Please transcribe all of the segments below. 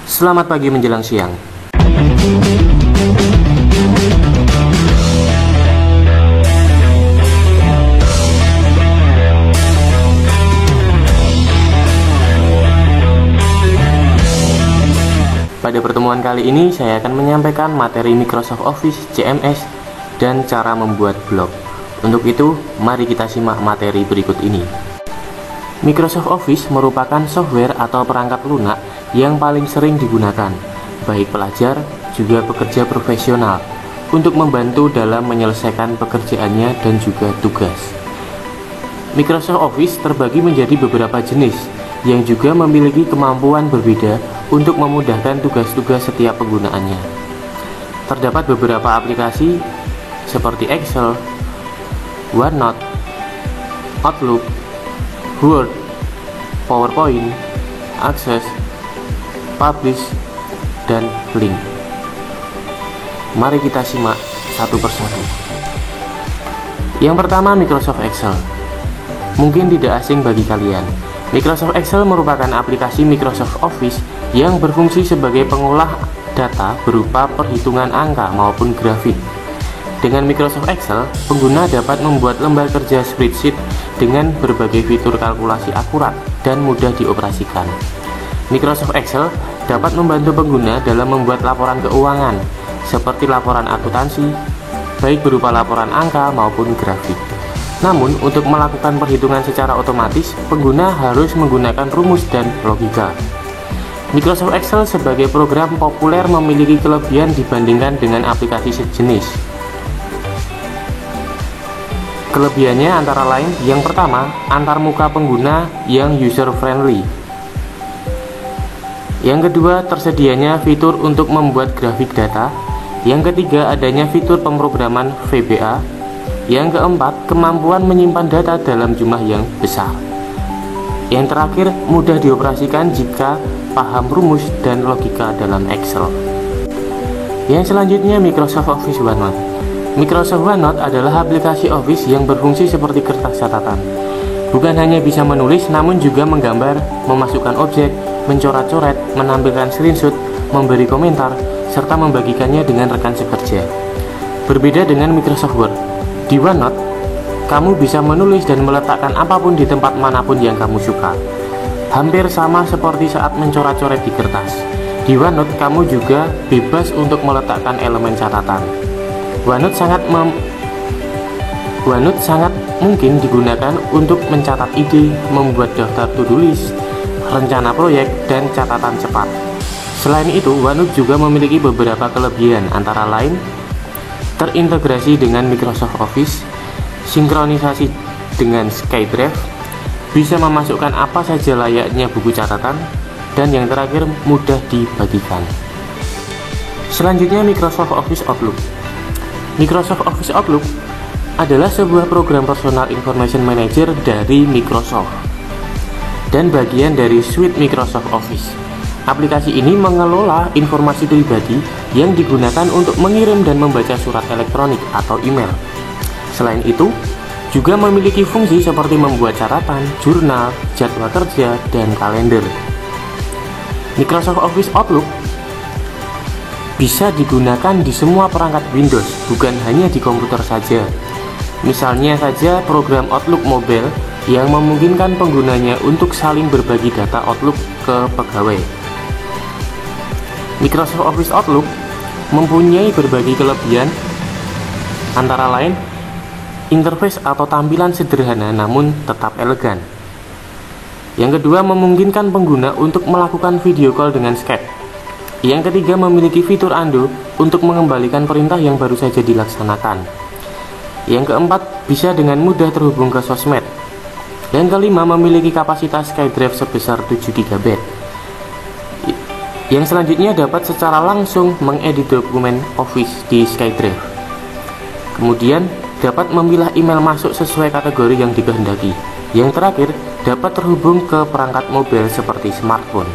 Selamat pagi menjelang siang. Pada pertemuan kali ini saya akan menyampaikan materi Microsoft Office CMS dan cara membuat blog. Untuk itu, mari kita simak materi berikut ini. Microsoft Office merupakan software atau perangkat lunak yang paling sering digunakan, baik pelajar juga pekerja profesional, untuk membantu dalam menyelesaikan pekerjaannya dan juga tugas. Microsoft Office terbagi menjadi beberapa jenis yang juga memiliki kemampuan berbeda untuk memudahkan tugas-tugas setiap penggunaannya. Terdapat beberapa aplikasi seperti Excel, OneNote, Outlook, Word, PowerPoint, Access, Publish, dan Link. Mari kita simak satu persatu. Yang pertama, Microsoft Excel. Mungkin tidak asing bagi kalian. Microsoft Excel merupakan aplikasi Microsoft Office yang berfungsi sebagai pengolah data berupa perhitungan angka maupun grafik. Dengan Microsoft Excel, pengguna dapat membuat lembar kerja spreadsheet dengan berbagai fitur kalkulasi akurat dan mudah dioperasikan. Microsoft Excel dapat membantu pengguna dalam membuat laporan keuangan, seperti laporan akuntansi, baik berupa laporan angka maupun grafik. Namun, untuk melakukan perhitungan secara otomatis, pengguna harus menggunakan rumus dan logika. Microsoft Excel sebagai program populer memiliki kelebihan dibandingkan dengan aplikasi sejenis. Kelebihannya antara lain, yang pertama, antarmuka pengguna yang user-friendly. Yang kedua, tersedianya fitur untuk membuat grafik data. Yang ketiga, adanya fitur pemrograman VBA. Yang keempat, kemampuan menyimpan data dalam jumlah yang besar. Yang terakhir, mudah dioperasikan jika paham rumus dan logika dalam Excel. Yang selanjutnya, Microsoft Office OneNote. Microsoft OneNote adalah aplikasi Office yang berfungsi seperti kertas catatan. Bukan hanya bisa menulis, namun juga menggambar, memasukkan objek, mencoret-coret, menampilkan screenshot, memberi komentar, serta membagikannya dengan rekan sekerja. Berbeda dengan Microsoft Word, di OneNote, kamu bisa menulis dan meletakkan apapun di tempat manapun yang kamu suka. Hampir sama seperti saat mencoret-coret di kertas. Di OneNote, kamu juga bebas untuk meletakkan elemen catatan. OneNote sangat mungkin digunakan untuk mencatat ide, membuat daftar to-do list, rencana proyek, dan catatan cepat. Selain itu, OneNote juga memiliki beberapa kelebihan, antara lain terintegrasi dengan Microsoft Office, sinkronisasi dengan SkyDrive, bisa memasukkan apa saja layaknya buku catatan, dan yang terakhir, mudah dibagikan. Selanjutnya, Microsoft Office Outlook. Microsoft Office Outlook adalah sebuah program personal information manager dari Microsoft dan bagian dari suite Microsoft Office. Aplikasi ini mengelola informasi pribadi yang digunakan untuk mengirim dan membaca surat elektronik atau email. Selain itu, juga memiliki fungsi seperti membuat catatan, jurnal, jadwal kerja, dan kalender. Microsoft Office Outlook bisa digunakan di semua perangkat Windows, bukan hanya di komputer saja. Misalnya saja program Outlook Mobile yang memungkinkan penggunanya untuk saling berbagi data Outlook ke pegawai. Microsoft Office Outlook mempunyai berbagai kelebihan, antara lain interface atau tampilan sederhana namun tetap elegan. Yang kedua, memungkinkan pengguna untuk melakukan video call dengan Skype. Yang ketiga, memiliki fitur undo untuk mengembalikan perintah yang baru saja dilaksanakan. Yang keempat, bisa dengan mudah terhubung ke sosmed. Yang kelima, memiliki kapasitas SkyDrive sebesar 7 GB. Yang selanjutnya, dapat secara langsung mengedit dokumen Office di SkyDrive. Kemudian, dapat memilah email masuk sesuai kategori yang dikehendaki. Yang terakhir, dapat terhubung ke perangkat mobil seperti smartphone.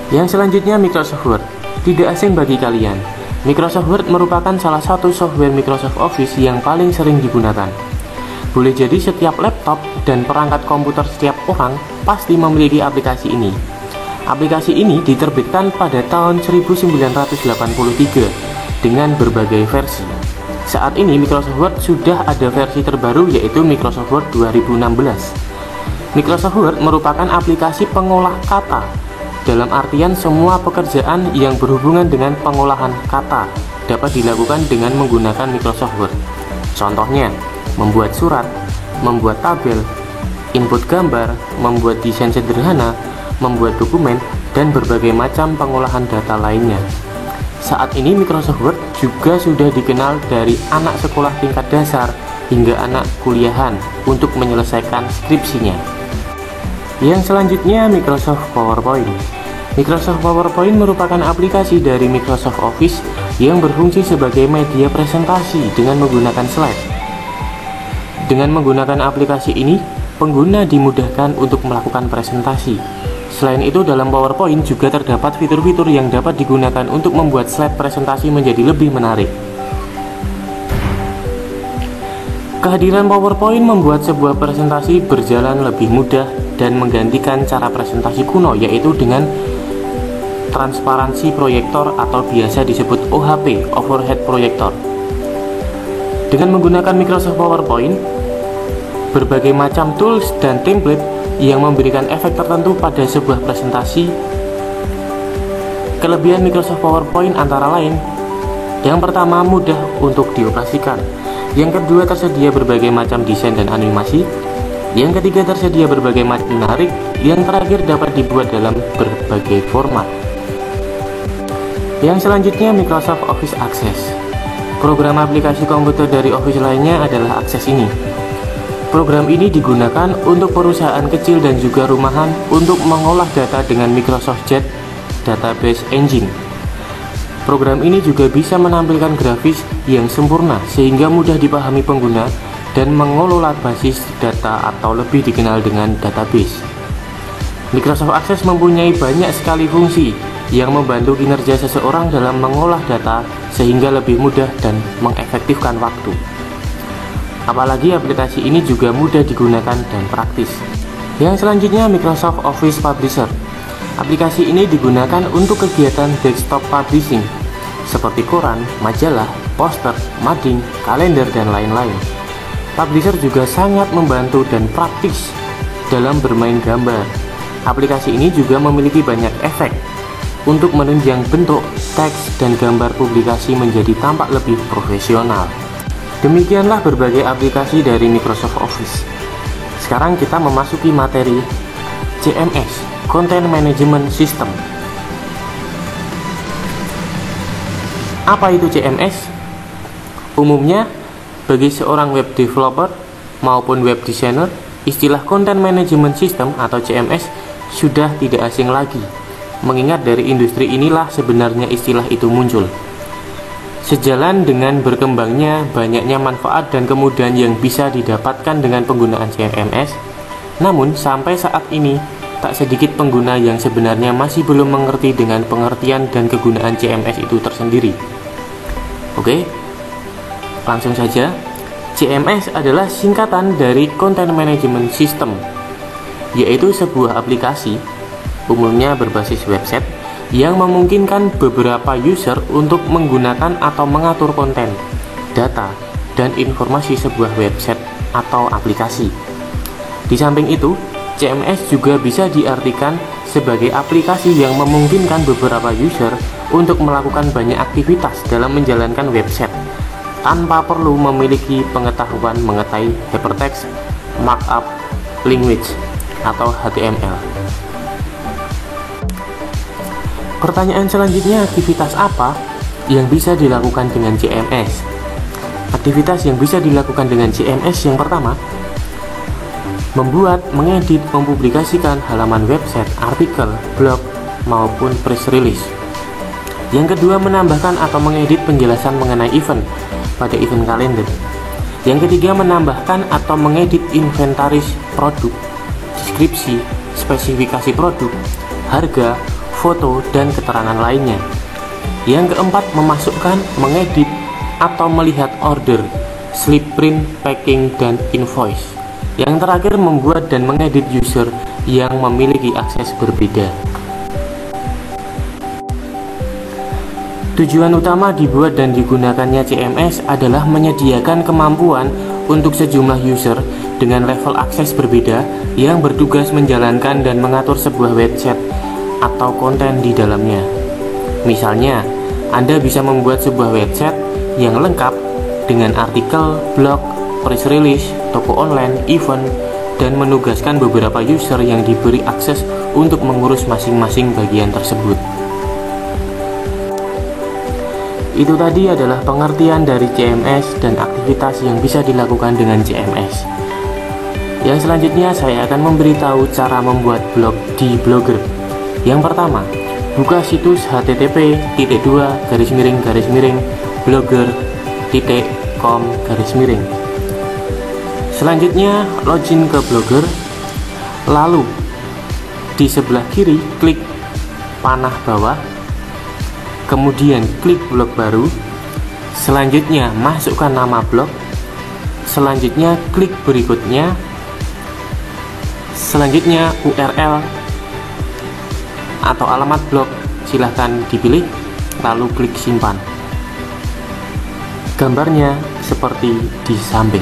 Yang selanjutnya, Microsoft Word. Tidak asing bagi kalian, Microsoft Word merupakan salah satu software Microsoft Office yang paling sering digunakan. Boleh jadi setiap laptop dan perangkat komputer setiap orang pasti memiliki aplikasi ini. Aplikasi ini diterbitkan pada tahun 1983 dengan berbagai versi. Saat ini Microsoft Word sudah ada versi terbaru, yaitu Microsoft Word 2016. Microsoft Word merupakan aplikasi pengolah kata, dalam artian semua pekerjaan yang berhubungan dengan pengolahan kata dapat dilakukan dengan menggunakan Microsoft Word. Contohnya, membuat surat, membuat tabel, input gambar, membuat desain sederhana, membuat dokumen, dan berbagai macam pengolahan data lainnya. Saat ini Microsoft Word juga sudah dikenal dari anak sekolah tingkat dasar hingga anak kuliahan untuk menyelesaikan skripsinya. Yang selanjutnya, Microsoft PowerPoint. Microsoft PowerPoint merupakan aplikasi dari Microsoft Office yang berfungsi sebagai media presentasi dengan menggunakan slide. Dengan menggunakan aplikasi ini, pengguna dimudahkan untuk melakukan presentasi. Selain itu, dalam PowerPoint juga terdapat fitur-fitur yang dapat digunakan untuk membuat slide presentasi menjadi lebih menarik. Kehadiran PowerPoint membuat sebuah presentasi berjalan lebih mudah dan menggantikan cara presentasi kuno, yaitu dengan transparansi proyektor atau biasa disebut OHP, Overhead Projector. Dengan menggunakan Microsoft PowerPoint, berbagai macam tools dan template yang memberikan efek tertentu pada sebuah presentasi. Kelebihan Microsoft PowerPoint antara lain, yang pertama, mudah untuk dioperasikan. Yang kedua, tersedia berbagai macam desain dan animasi. Yang ketiga, tersedia berbagai macam menarik. Yang terakhir, dapat dibuat dalam berbagai format. Yang selanjutnya, Microsoft Office Access. Program aplikasi komputer dari Office lainnya adalah Access ini. Program ini digunakan untuk perusahaan kecil dan juga rumahan untuk mengolah data dengan Microsoft Jet Database Engine. Program ini juga bisa menampilkan grafis yang sempurna sehingga mudah dipahami pengguna dan mengelola basis data atau lebih dikenal dengan database. Microsoft Access mempunyai banyak sekali fungsi yang membantu kinerja seseorang dalam mengolah data sehingga lebih mudah dan mengefektifkan waktu. Apalagi aplikasi ini juga mudah digunakan dan praktis. Yang selanjutnya, Microsoft Office Publisher. Aplikasi ini digunakan untuk kegiatan desktop publishing seperti koran, majalah, poster, mading, kalender, dan lain-lain. Publisher juga sangat membantu dan praktis dalam bermain gambar. Aplikasi ini juga memiliki banyak efek untuk menunjang bentuk, teks, dan gambar publikasi menjadi tampak lebih profesional. Demikianlah berbagai aplikasi dari Microsoft Office. Sekarang kita memasuki materi CMS, Content Management System. Apa itu CMS? Umumnya, bagi seorang web developer maupun web designer, istilah Content Management System atau CMS sudah tidak asing lagi, mengingat dari industri inilah sebenarnya istilah itu muncul. Sejalan dengan berkembangnya banyaknya manfaat dan kemudahan yang bisa didapatkan dengan penggunaan CMS, namun sampai saat ini tak sedikit pengguna yang sebenarnya masih belum mengerti dengan pengertian dan kegunaan CMS itu tersendiri. Oke, langsung saja. CMS adalah singkatan dari Content Management System, yaitu sebuah aplikasi umumnya berbasis website yang memungkinkan beberapa user untuk menggunakan atau mengatur konten, data, dan informasi sebuah website atau aplikasi. Di samping itu, CMS juga bisa diartikan sebagai aplikasi yang memungkinkan beberapa user untuk melakukan banyak aktivitas dalam menjalankan website tanpa perlu memiliki pengetahuan mengenai hypertext, markup, language, atau HTML. Pertanyaan selanjutnya, aktivitas apa yang bisa dilakukan dengan CMS? Aktivitas yang bisa dilakukan dengan CMS yang pertama, membuat, mengedit, mempublikasikan halaman website, artikel, blog, maupun press release. Yang kedua, menambahkan atau mengedit penjelasan mengenai event pada event kalender. Yang ketiga, menambahkan atau mengedit inventaris produk, deskripsi, spesifikasi produk, harga, foto, dan keterangan lainnya. Yang keempat, memasukkan, mengedit, atau melihat order, slip print, packing, dan invoice. Yang terakhir, membuat dan mengedit user yang memiliki akses berbeda. Tujuan utama dibuat dan digunakannya CMS adalah menyediakan kemampuan untuk sejumlah user dengan level akses berbeda yang bertugas menjalankan dan mengatur sebuah website atau konten di dalamnya. Misalnya, Anda bisa membuat sebuah website yang lengkap dengan artikel, blog, press release, toko online, event, dan menugaskan beberapa user yang diberi akses untuk mengurus masing-masing bagian tersebut. Itu tadi adalah pengertian dari CMS dan aktivitas yang bisa dilakukan dengan CMS. Yang selanjutnya saya akan memberitahu cara membuat blog di Blogger. Yang pertama, buka situs http://blogger.com/. Selanjutnya login ke Blogger. Lalu di sebelah kiri klik panah bawah, kemudian klik blog baru. Selanjutnya masukkan nama blog. Selanjutnya klik berikutnya. Selanjutnya URL atau alamat blog silahkan dipilih, lalu klik simpan. Gambarnya seperti di samping.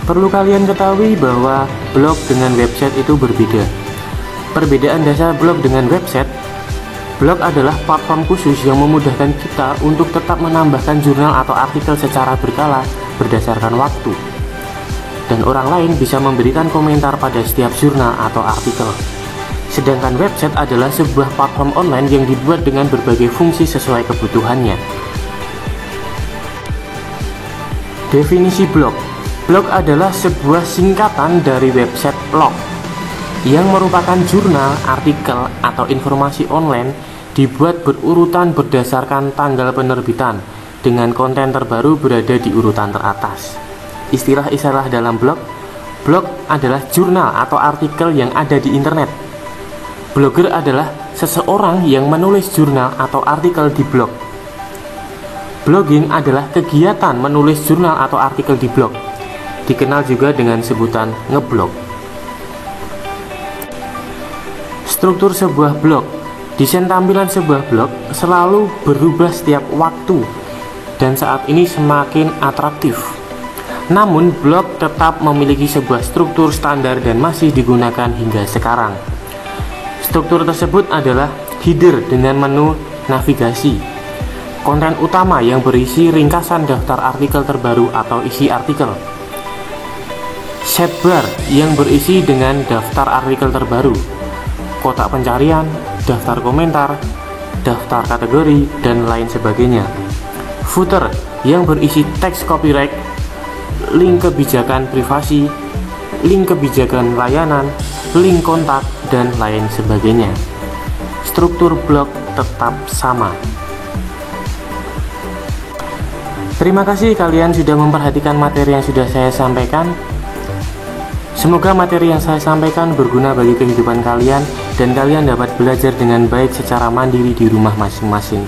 Perlu kalian ketahui bahwa blog dengan website itu berbeda. Perbedaan dasar blog dengan website, blog adalah platform khusus yang memudahkan kita untuk tetap menambahkan jurnal atau artikel secara berkala berdasarkan waktu. Dan orang lain bisa memberikan komentar pada setiap jurnal atau artikel. Sedangkan website adalah sebuah platform online yang dibuat dengan berbagai fungsi sesuai kebutuhannya. Definisi blog. Blog adalah sebuah singkatan dari website blog, yang merupakan jurnal, artikel, atau informasi online dibuat berurutan berdasarkan tanggal penerbitan, dengan konten terbaru berada di urutan teratas. Istilah-istilah dalam blog. Blog adalah jurnal atau artikel yang ada di internet. Blogger adalah seseorang yang menulis jurnal atau artikel di blog. Blogging adalah kegiatan menulis jurnal atau artikel di blog, dikenal juga dengan sebutan ngeblog. Struktur sebuah blog. Desain tampilan sebuah blog selalu berubah setiap waktu dan saat ini semakin atraktif. Namun blog tetap memiliki sebuah struktur standar dan masih digunakan hingga sekarang. Struktur tersebut adalah header dengan menu navigasi, konten utama yang berisi ringkasan daftar artikel terbaru atau isi artikel, sidebar yang berisi dengan daftar artikel terbaru, kotak pencarian, daftar komentar, daftar kategori, dan lain sebagainya. Footer yang berisi teks copyright, link kebijakan privasi, link kebijakan layanan, link kontak, dan lain sebagainya. Struktur blog tetap sama. Terima kasih kalian sudah memperhatikan materi yang sudah saya sampaikan. Semoga materi yang saya sampaikan berguna bagi kehidupan kalian dan kalian dapat belajar dengan baik secara mandiri di rumah masing-masing.